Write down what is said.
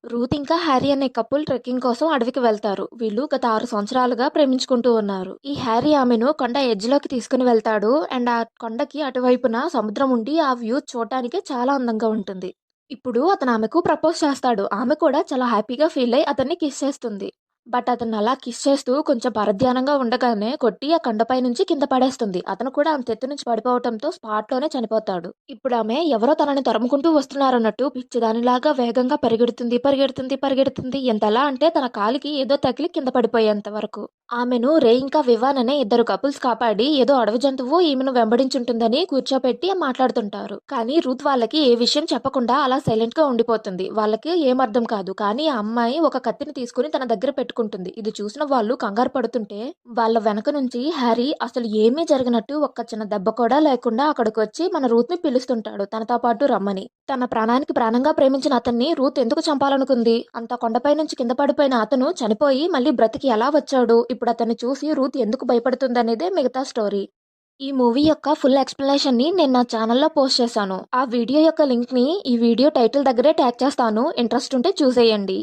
Ruth ఇంకా Harry అనే couple trekking కోసం అడవికి వెళ్తారు. వీళ్ళు గత 6 సంవత్సరాలుగా ప్రేమించుకుంటూ ఉన్నారు. ఈ హ్యారీ ఆమెను కొండ ఎడ్జ్‌లోకి తీసుకొని వెళ్తాడు. అండ్ ఆ కొండకి అటువైపున సముద్రం ఉండి ఆ వ్యూ చూడటానికి చాలా అందంగా ఉంటుంది. ఇప్పుడు అతను ఆమెకు ప్రపోజ్ చేస్తాడు. ఆమె కూడా చాలా హ్యాపీగా ఫీల్ అయ్యి అతన్ని కిస్ చేస్తుంది. బట్ అతన్ని అలా కిస్ చేస్తూ కొంచెం పరధ్యానంగా ఉండగానే కొట్టి ఆ కొండపై నుంచి కింద పడేస్తుంది. అతను కూడా అంత ఎత్తు నుంచి పడిపోవటంతో స్పాట్‌లోనే చనిపోతాడు. ఇప్పుడు ఆమె ఎవరో తనని తరుముకుంటూ వస్తున్నారన్నట్టు పిచ్చిదానిలాగా వేగంగా పరిగెడుతుంది, పరిగెడుతుంది, పరిగెడుతుంది. ఎంతలా అంటే తన కాలికి ఏదో తగిలి కింద పడిపోయేంత వరకు. ఆమెను రే ఇంకా వివాన్ అనే ఇద్దరు కపుల్స్ కాపాడి ఏదో అడవి జంతువు ఈమెను వెంబడించుంటుందని కూర్చోపెట్టి మాట్లాడుతుంటారు. కానీ రూత్ వాళ్ళకి ఏ విషయం చెప్పకుండా అలా సైలెంట్ గా ఉండిపోతుంది. వాళ్ళకి ఏం అర్థం కాదు. కానీ ఆ అమ్మాయి ఒక కత్తిని తీసుకుని తన దగ్గర పెట్టుకుంటుంది. ఇది చూసిన వాళ్ళు కంగారు పడుతుంటే వాళ్ళ వెనక నుంచి హ్యారీ అసలు ఏమీ జరిగినట్టు ఒక్క చిన్న దెబ్బ కూడా లేకుండా అక్కడికి వచ్చి మన రూత్ ని పిలుస్తుంటాడు తనతో పాటు రమ్మని. తన ప్రాణానికి ప్రాణంగా ప్రేమించిన అతన్ని రూత్ ఎందుకు చంపాలనుకుంది? అంత కొండపై నుంచి కింద పడిపోయిన అతను చనిపోయి మళ్ళీ బ్రతికి ఎలా వచ్చాడు? ఇప్పుడు అతన్ని చూసి రూత్ ఎందుకు భయపడుతుందనేదే మిగతా స్టోరీ. ఈ మూవీ యొక్క ఫుల్ ఎక్స్‌ప్లనేషన్‌ని నేను నా ఛానల్‌లో పోస్ట్ చేశాను. ఆ వీడియో యొక్క లింక్‌ని ఈ వీడియో టైటిల్ దగ్గరే ట్యాగ్ చేస్తాను. ఇంట్రెస్ట్ ఉంటే చూసేయండి.